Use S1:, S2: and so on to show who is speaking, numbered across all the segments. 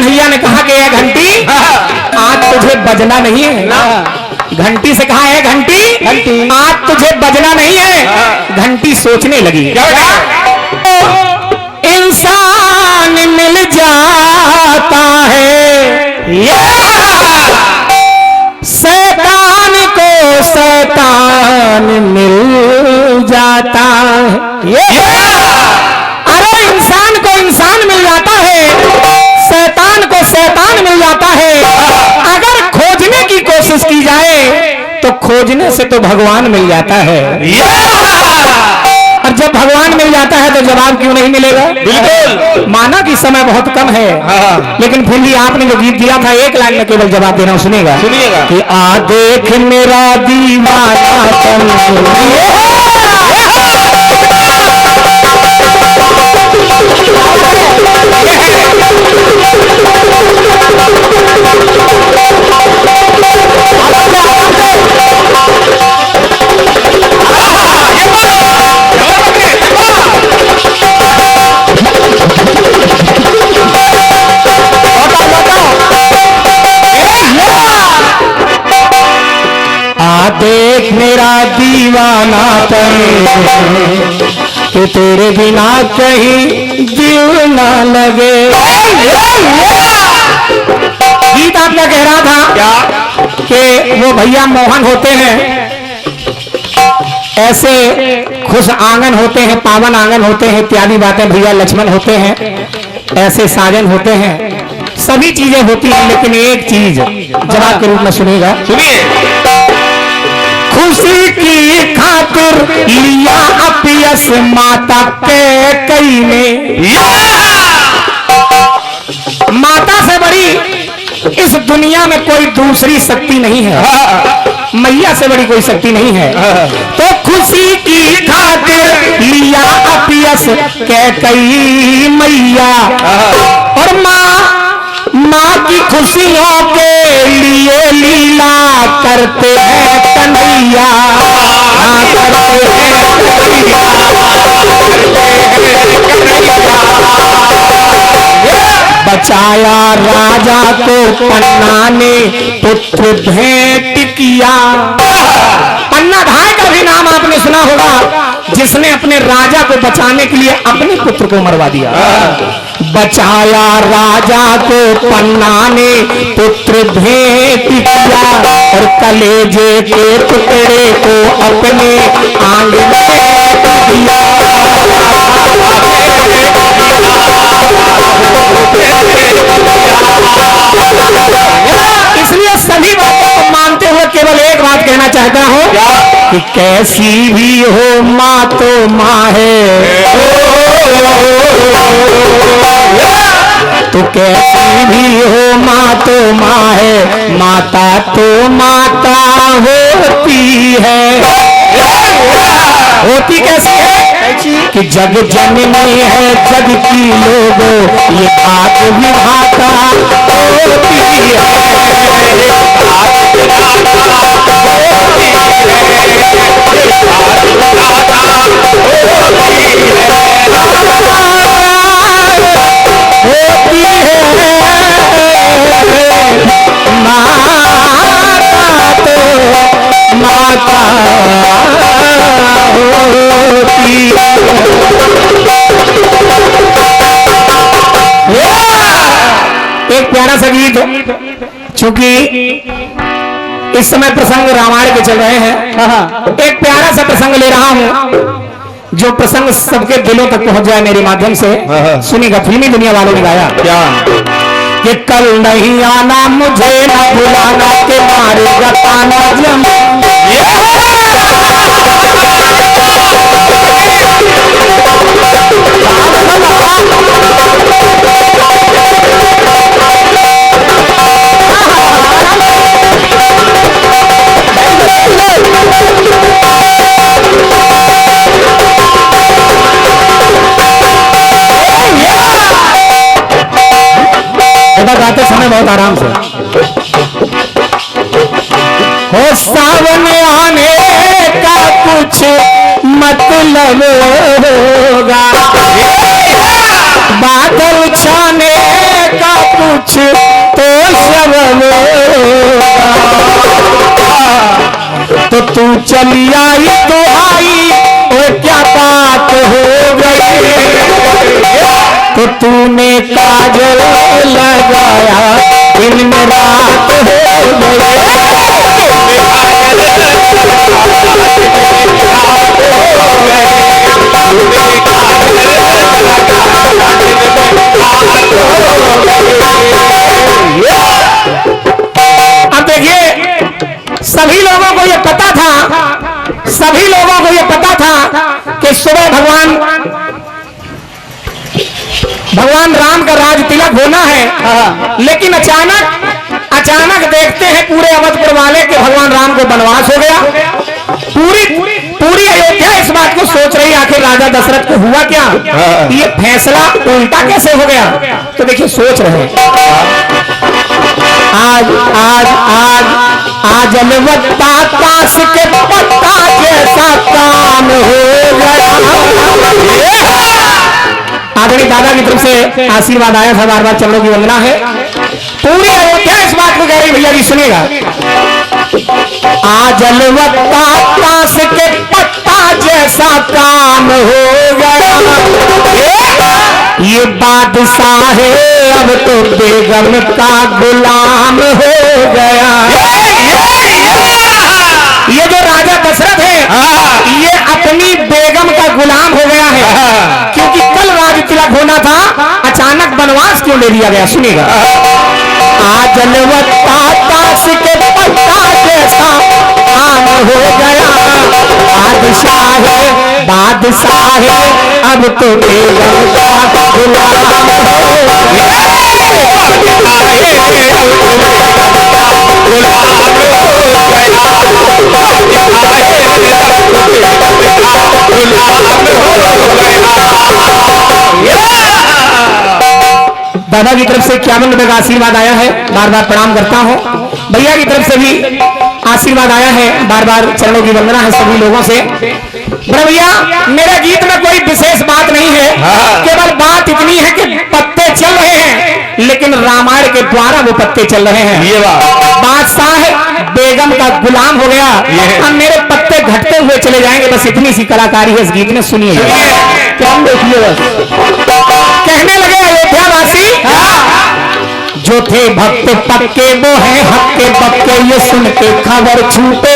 S1: भैया ने कहा कि ये घंटी आज तुझे बजना नहीं है। घंटी से कहा है घंटी आज तुझे बजना नहीं है। घंटी सोचने लगी इंसान मिल जाता है शैतान को शैतान मिल जाता है। अरे इंसान को इंसान मिल जाता है, शैतान को शैतान मिल जाता है। अगर खोजने की कोशिश की जाए तो खोजने से तो भगवान मिल जाता है। और जब भगवान मिल जाता है तो जवाब क्यों नहीं मिलेगा? बिल्कुल। माना कि समय बहुत कम है, लेकिन फिर भी आपने जो गीत दिया था एक लाइन में केवल जवाब देना, सुनिएगा कि आ देख मेरा दीवाना देख मेरा दीवाना कि तेरे बिना कहीं दिल ना लगे। गीत आपका कह रहा था क्या कि वो भैया मोहन होते हैं, ऐसे खुश आंगन होते हैं, पावन आंगन होते हैं, इत्यादि बातें। भैया लक्ष्मण होते हैं, ऐसे साजन होते हैं, सभी चीजें होती हैं, लेकिन एक चीज जवाब के रूप में सुनिएगा, सुनिए। खुशी की खातिर लिया अपयस माता के कई ने। माता से बड़ी इस दुनिया में कोई दूसरी शक्ति नहीं है, मैया से बड़ी कोई शक्ति नहीं है। तो खुशी की खातिर लिया अपयस के कई मैया, और माँ की खुशियों के लिए लीला करते हैं कन्हैया, करते हैं। बचाया राजा को पन्ना ने पुत्र भेंट किया। पन्ना भाई का भी नाम आपने सुना होगा, जिसने अपने राजा को बचाने के लिए अपने पुत्र को मरवा दिया। बचाया राजा को पन्ना ने पुत्र भेंट किया, और कलेजे के टुकड़े को अपने आंगन में दिया। इसलिए सभी बातों को मानते हुए केवल एक बात कहना चाहता हूं कि कैसी भी हो माँ तो माँ है, तो कैसी भी हो माँ तो माँ है, माता तो माता होती है। होती कैसी है कि जग जननी है जग की लोगों, ये बात विधाता होती एक प्यारा सा गीत, चूंकि इस समय प्रसंग रामायण के चल रहे हैं, एक प्यारा सा प्रसंग ले रहा हूं जो प्रसंग सबके दिलों तक पहुंच जाए मेरे माध्यम से। सुनिएगा, फिल्मी दुनिया वालों ने गाया क्या कि कल नहीं आना मुझे न बुलाना के मारेगा ताना जम। गाते समय बहुत आराम से हो, सावन आने का कुछ मतलब होगा, बादल छाने का कुछ तो सब तो तू चली आई तो आई और क्या बात हो गई, तो तूने काजल लगाया दिन में रात हो गई। अब देखिए सभी लोगों को ये पता था, सभी लोगों को ये पता था कि सुबह भगवान राम का राज तिलक होना है, लेकिन अचानक देखते हैं पूरे अवधपुर वाले के भगवान राम को वनवास हो गया। पूरी अयोध्या इस बात को सोच रही आखिर राजा दशरथ को हुआ क्या, ये फैसला उल्टा कैसे हो गया। तो देखिए सोच रहे हैं आज अलवत्ता ताश के पत्ता जैसा काम हो गया। आदरणीय दादा की तरफ से आशीर्वाद आया था, बार बार चरणों की वंदना है। पूरी अयोध्या इस बात को कह रही, भैया जी सुनिएगा। आज अलवत्ता ताश के पत्ता जैसा काम हो गया, ये बादशाह है अब तो बेगम का गुलाम हो गया। ये जो राजा दशरथ है ये अपनी बेगम का गुलाम हो गया है, क्योंकि कल राज तिलक होना था, अचानक वनवास क्यों ले लिया गया। सुनिएगा। आज अलवत्ता ताश के पत्ता जैसा काम हो गया, बादशाह है अब तो बेगम का गुलाम हो गया। दादा की तरफ से 51 रुपए का आशीर्वाद आया है, बार बार प्रणाम करता हूँ। भैया की तरफ से भी आशीर्वाद आया है, बार बार चरणों की वंदना है सभी लोगों से। बड़े भैया मेरे गीत में कोई विशेष बात नहीं है, केवल बात इतनी है कि पत्ते चल रहे हैं, लेकिन रामायण के द्वारा वो पत्ते चल रहे हैं। ये बादशाह बेगम का गुलाम हो गया, अब मेरे पत्ते घटते हुए चले जाएंगे। बस इतनी सी कलाकारी है इस गीत में, सुनिए क्या देखिए। बस कहने लगे अयोध्यावासी जो थे भक्त पक्के वो है हक्के पक्के, ये सुन के खबर छूटे।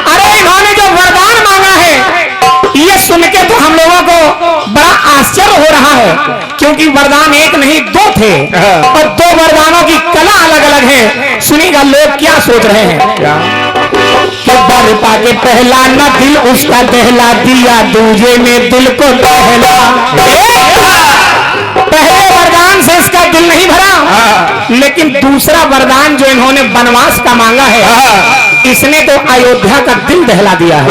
S1: अरे इन्होंने जो वरदान मांगा है ये सुन के तो हम लोगों को बड़ा आश्चर्य हो रहा है, क्योंकि वरदान एक नहीं दो थे, और दो वरदानों की कला अलग अलग है। सुनिएगा लोग क्या सोच रहे हैं कि बर पाके पहला न दिल उसका दहला दिया, दूजे ने दिल को दहला। पहले वरदान से इसका दिल नहीं भरा, लेकिन दूसरा वरदान जो इन्होंने वनवास का मांगा है इसने तो अयोध्या का दिल दहला दिया है।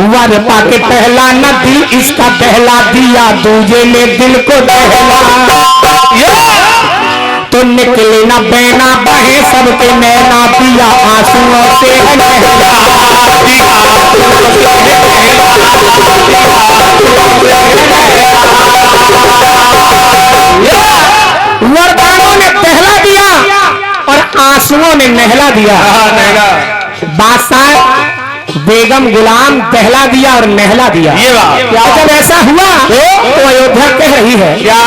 S1: वर पाके पहला न दिल इसका दहला दिया, दूजे ने दिल को दहला। तो निकले ना बहना बहे सबके नैना पिया, आंसुओं से वरदानों ने दहला दिया और आंसुओं ने नहला दिया। बादशाह बेगम गुलाम दहला दिया और नहला दिया। क्या जब ऐसा हुआ तो अयोध्या कह रही है क्या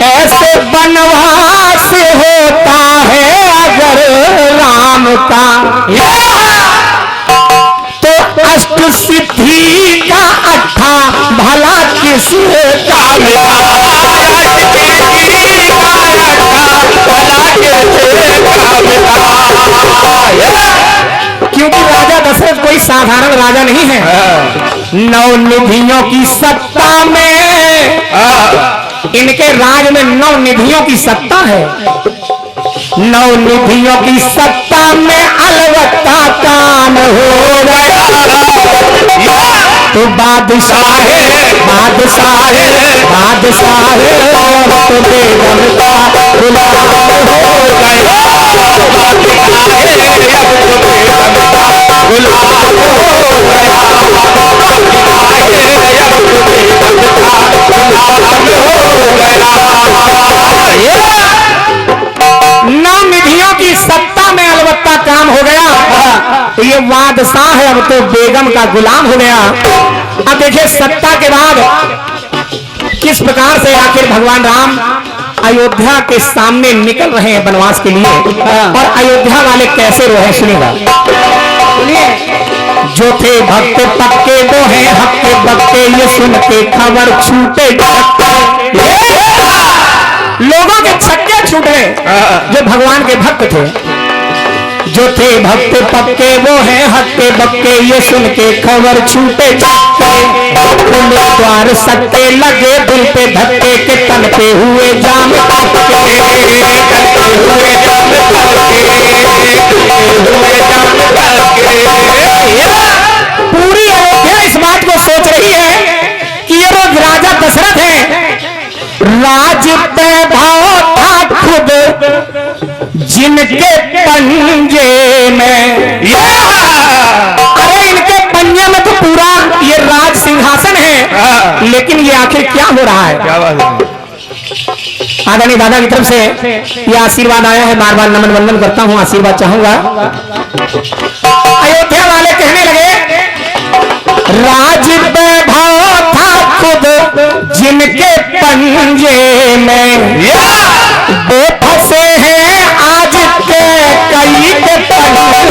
S1: ऐसे वनवास होता है अगर राम का, तो अष्ट सिद्धि का अट्ठा भला किस काम क्योंकि राजा दशरथ कोई साधारण राजा नहीं है। 9 निधियों की सत्ता में, इनके राज में 9 निधियों की सत्ता है। 9 निधियों की सत्ता में अलवत्ता काम हो गया, तो बादशाह तो बेगम का गुलाम हो गया। गुलाम हो गया। अब तो बेगम का गुलाम हो गया। अब देखिए सत्ता के बाद किस प्रकार से आखिर भगवान राम अयोध्या के सामने निकल रहे हैं वनवास के लिए, और अयोध्या वाले कैसे रोए सुनिएगा। जो थे भक्त पक्के वो हैं हक्के बक्के, ये सुन के खबर छूटे लोगों के छक्के छूट गए जो भगवान के भक्त थे। जो थे भक्त पक्के वो हैं हक्के बक्के, ये सुन के खबर छूटे खुले द्वार सत्ते लगे दिल पे धक्के के तन पे हुए जाम पूरी अयोध्या इस बात को सोच रही है कि ये लोग राजा दशरथ हैं। राज वैभव था खुद जिनके पंजे में, अरे इनके पंजे में तो पूरा ये राज सिंहासन है, लेकिन ये आखिर क्या हो रहा है? क्या बात है? आदरणीय दादा की तरफ से ये आशीर्वाद आया है, बार बार नमन वंदन करता हूँ, आशीर्वाद चाहूंगा। अयोध्या वाले कहने लगे राज वैभव था खुद जिनके पंजे में, वो फंसे हैं आज के कई के पंजे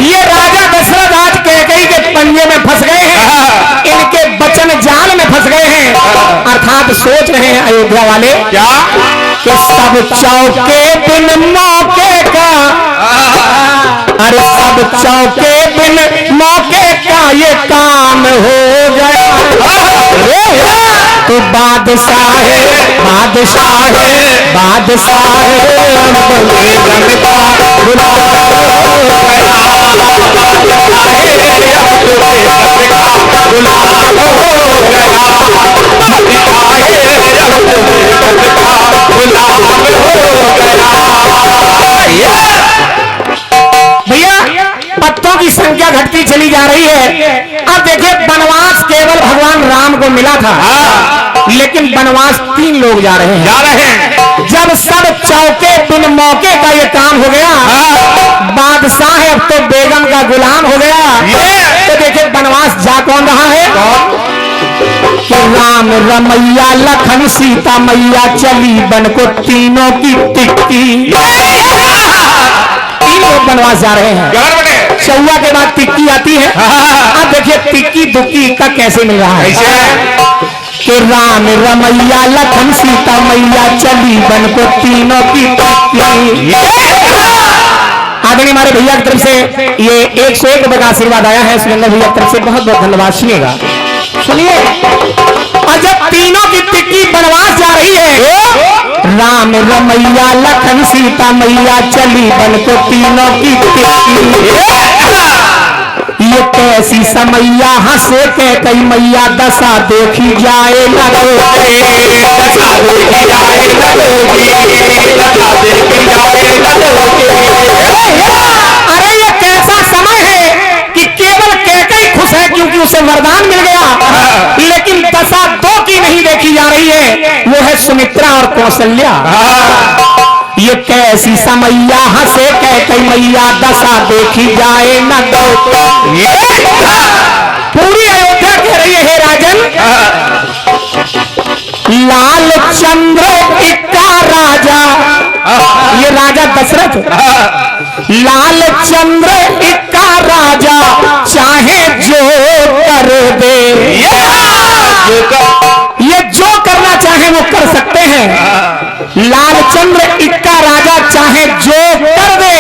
S1: ये राजा दशरथ आज कैकेयी के पंजे में फंस गए हैं, इनके वचन जाल में फंस गए हैं। अर्थात सोच रहे हैं अयोध्या वाले क्या कि सब चौके बिन मौके का, अरे सब चौके बिन मौके का ये काम हो गया। तो बादशाह है बादशाह है बादशाह भैया पत्तों की संख्या घटती चली जा रही है। अब देखिए वनवास केवल भगवान राम को मिला था, लेकिन वनवास 3 लोग जा रहे हैं। जब सब चौके बिन मौके का ये काम हो गया, बादशाह है अब तो बेगम का गुलाम हो गया, तो देखिए वनवास जा कौन रहा है? कि राम रमैया लखन सीता मैया चली बन को तीनों की टिक्की। 3 लोग वनवास जा रहे हैं। चौवा के बाद टिक्की आती है। अब देखिए टिक्की दुक्की का कैसे मिल रहा है कि राम रमैया लखन सीता मैया चली बन को तीनों की टिक्की। आदरणीय हमारे भैया की तरफ से ये 101 रुपए का आशीर्वाद आया है, सुरेंद्र भैया की तरफ से बहुत बहुत धन्यवाद। सुनिएगा सुनिए। और जब तीनों की टिक्की वनवास जा रही है, राम रमैया लखन सीता मैया चली बन को तीनों की टिक्की। ये कैसी समैया हंसे के कई मैया दशा देखी जाए न अरे ये कैसा समय है कि केवल कैकेयी खुश है क्योंकि उसे वरदान मिल गया, लेकिन दशा 2 की नहीं देखी जा रही है, वो है सुमित्रा और कौशल्या। ये कैसी समैया हंसे कैकेयी मैया दशा देखी जाए न पूरी अयोध्या कह रही है, हे राजन लाल चंद्र इक्का राजा, ये राजा दशरथ, लाल चंद्र इक्का राजा चाहे जो कर दे, ये जो करना चाहे वो कर सकते हैं। लालचंद्र इक्का राजा चाहे जो कर दे,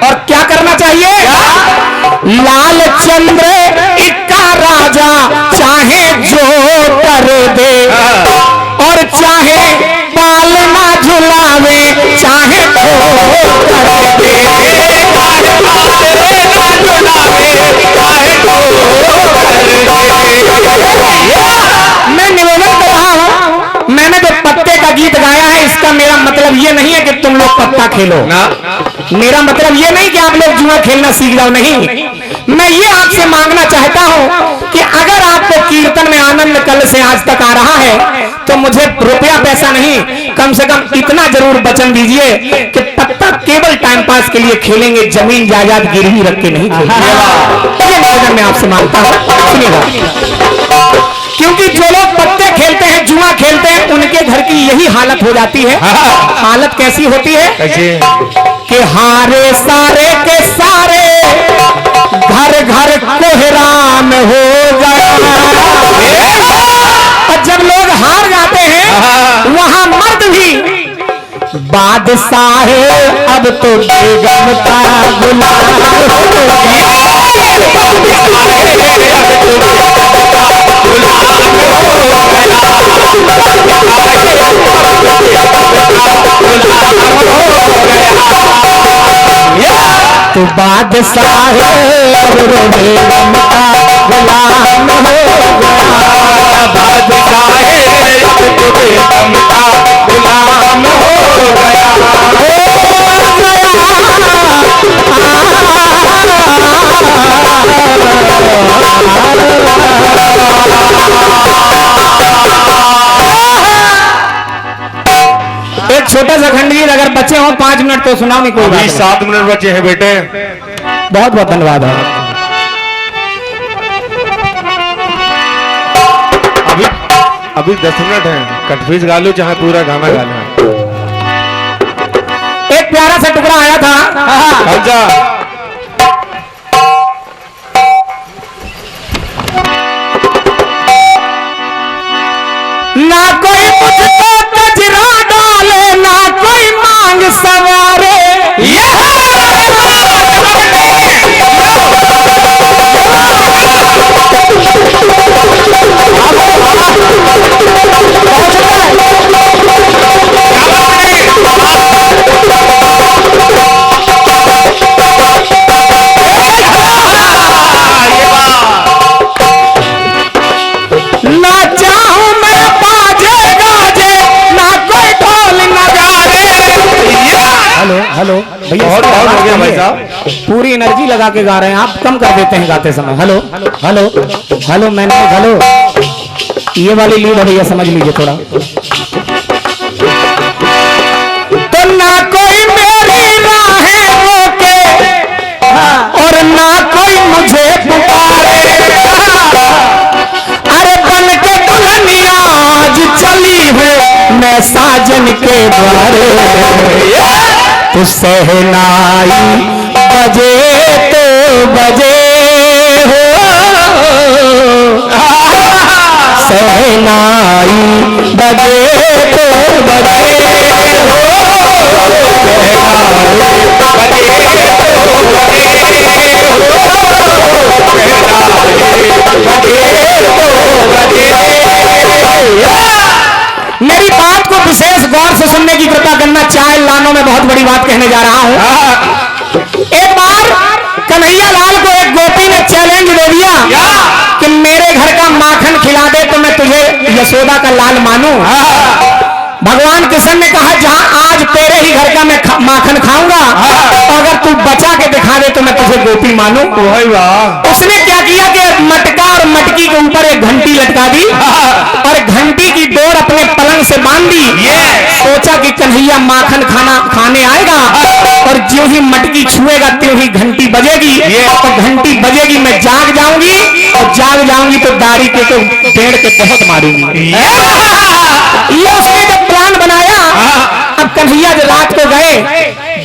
S1: और क्या करना चाहिए? लालचंद्र इक्का राजा चाहे जो कर दे, और चाहे पालना झुलावे चाहे मैं निवेदन कर रहा हूं, मैंने जो पत्ते का गीत गाया है इसका मेरा मतलब ये नहीं है कि तुम लोग पत्ता खेलो ना, मेरा मतलब ये नहीं कि आप लोग जुआ खेलना सीख जाओ, नहीं। मैं ये आपसे मांगना चाहता हूं कि अगर आपको कीर्तन में आनंद कल से आज तक आ रहा है तो मुझे रुपया पैसा नहीं, कम से कम इतना जरूर वचन दीजिए कि तब तक केवल टाइम पास के लिए खेलेंगे, जमीन जायदाद गिरवी रख के नहीं खेलेंगे। ये निवेदन मैं आपसे मांगता हूँ, सुनिएगा। क्योंकि जो लोग पत्ते खेलते हैं, जुआ खेलते हैं, उनके घर की यही हालत हो जाती है। हालत कैसी होती है कि हारे सारे के सारे घर घर कोहराम हो गया। और जब लोग हार जाते हैं, वहां मर्द भी बादशाह अब तो बेगम का गुलाम हो गया। तो बादशाह बेगम का गुलाम हो गया। बादशाह बेगम का गुलाम हो गया। एक छोटा सा खंडगीत अगर बचे हो 5 मिनट तो सुनाओ। नहीं कोई बात,
S2: 7 मिनट बचे हैं बेटे।
S1: बहुत बहुत धन्यवाद है।
S2: अभी 10 मिनट है, कटफीस गा लो चाहे पूरा गाना गा लो।
S1: एक प्यारा सा टुकड़ा आया था। ना कोई मुझको कचरा डाले, ना कोई मांग सवारे। ना चाहूं मैं बाजे गाजे, ना कोई ढोल नगाड़े। हेलो भैया,
S2: बहुत हो गया भाई साहब,
S1: पूरी एनर्जी लगा के गा रहे हैं, आप कम कर देते हैं गाते समय। हेलो हेलो हेलो मैंने हेलो, ये वाली लीड है भैया, समझ लीजिए थोड़ा। तो ना कोई मेरी राहें रोके और ना कोई मुझे पुकारे। अरे बन के दुल्हनिया आज चली हूँ मैं साजन के द्वारे। तो सहनाई बजे तो बजे हो, सहनाई बजे तो बजे हो, मेरी बात को विशेष गौर से सुनने की कृपा करना। चाय लानों में बहुत बड़ी बात कहने जा रहा हूं। एक बार कन्हैया लाल को एक गोपी ने चैलेंज दे दिया कि मेरे घर का माखन खिला दे तो मैं तुझे यशोदा का लाल मानूं। भगवान कृष्ण ने कहा जहां आज तेरे ही घर का मैं माखन खाऊंगा, अगर तू बचा के दिखा दे तो मैं तुझे गोपी मानूं। उसने क्या किया कि मटका और मटकी के ऊपर एक घंटी लटका दी और घंटी की डोर अपने पलंग से बांध दी। सोचा कि कन्हैया माखन खाने आएगा और जो ही मटकी छुएगा त्यों ही घंटी बजेगी, तो घंटी बजेगी मैं जाग जाऊंगी और जाग जाऊंगी तो दाढ़ी के तो पेड़ के बहुत मारूंगी। ये उसने जब प्लान बनाया। अब कन्हैया जब रात को गए,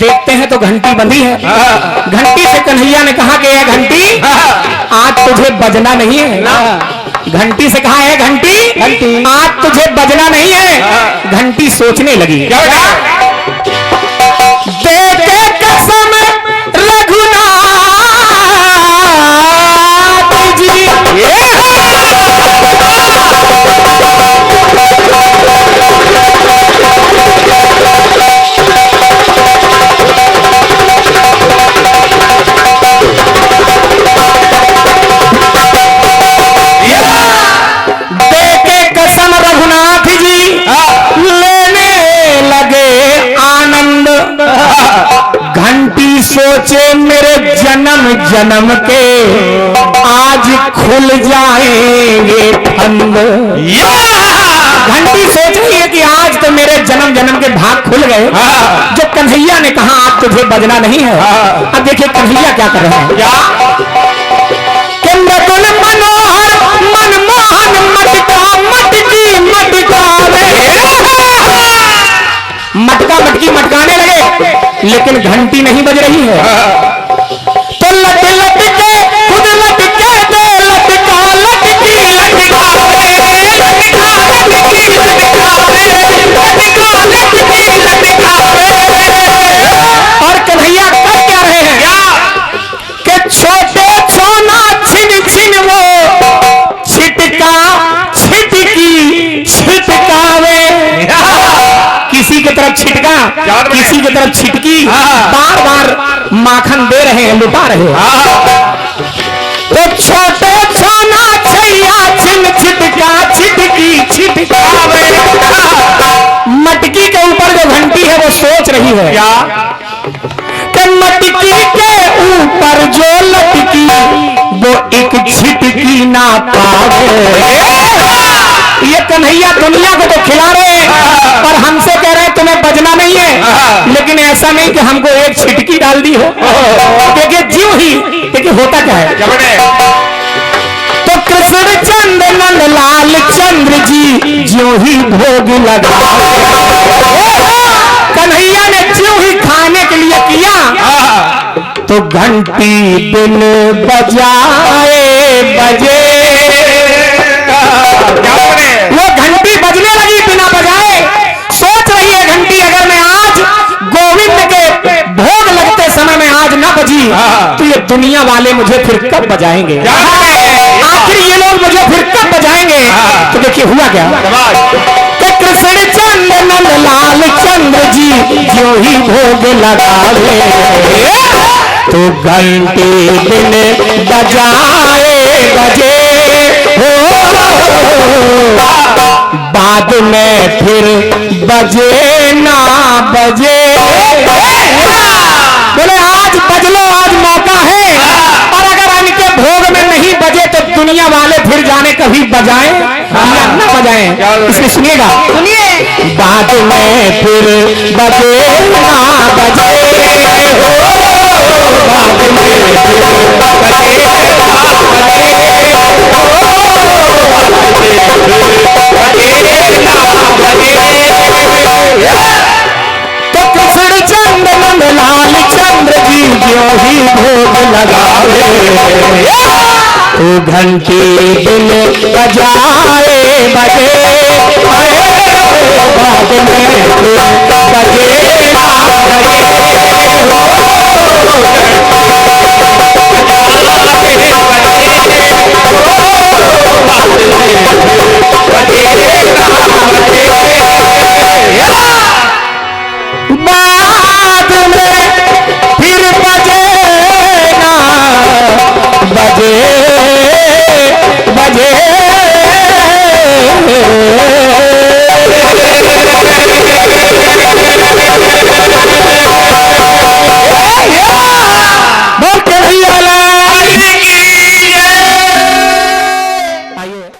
S1: देखते हैं तो घंटी बंधी है। घंटी से कन्हैया ने कहा कि यह घंटी आज तुझे बजना नहीं है। घंटी से कहा है घंटी आज तुझे बजना नहीं है। घंटी सोचने लगी, देते कसम रघुनाथ जी, सोचे मेरे जन्म जन्म के आज खुल जाएंगे फंद। घंटी सोच रही है कि आज तो मेरे जन्म जन्म के भाग खुल गए। जो कन्हैया ने कहा आज तुझे बजना नहीं है। अब देखिए कन्हैया क्या कर रहे हैं। मृदुल मनोहर मनमोहन मटका मटकी मटकावे। मटका मटकी मटकाने लगे, लेकिन घंटी नहीं बज रही है। तो लट लट के खुद लटके दे लटका लटकी लटकावे लटका लटकी लटकावे लटका लटकी लटकावे। और कन्हैया कर क्या रहे हैं कि छोटे छोना छिन छिन वो छिटका छिटकी छिटकावे। किसी की तरफ छिटका किसी की तरफ छिटकी, बार बार माखन दे रहे हैं, लुटा रहे हैं। तो छोटे छोना छैया छिन छिटका छिटकी छिटकावे। मटकी के ऊपर जो घंटी है वो सोच रही है कि मटकी के ऊपर जो लटकी वो एक छिटकी ना पावे। ये कन्हैया दुनिया को तो खिला रहे हैं और हमसे कह रहे हैं तुम्हें बजना नहीं है, लेकिन ऐसा नहीं कि हमको एक छिटकी डाल दी हो। देखिए जीव ही देखिए होता क्या है। तो कृष्ण चंद्र नंद लाल चंद्र जी ज्यों ही भोग लगा। कन्हैया ने ज्यों ही खाने के लिए किया तो घंटी बिन बजाए बजे। वो घंटी बजने लगी बिना बजाए। सोच रही है घंटी अगर मैं आज गोविंद के भोग लगते समय में आज ना बजी तो ये दुनिया वाले मुझे फिर कब बजाएंगे, आखिर ये लोग मुझे फिर कब बजाएंगे। तो देखिए हुआ क्या कि कृष्ण चंद्र नंद लाल चंद्र जी जो ही भोग लगावे तो घंटी बिन बजाए बजे। बाद में फिर बजे ना बजे। बोले आज बज लो, आज मौका है, और अगर इनके भोग में नहीं बजे तो दुनिया वाले फिर जाने कभी बजाएं या ना बजाएं। इसलिए सुनिएगा, सुनिए। बाद में फिर बजे ना बजे, बाद में फिर बजे तो कृष्ण चंद्र नंद लाल चंद्र जी जो ही भोग लगावे तो घंटी बिन बजाए बजे। बाद में बजे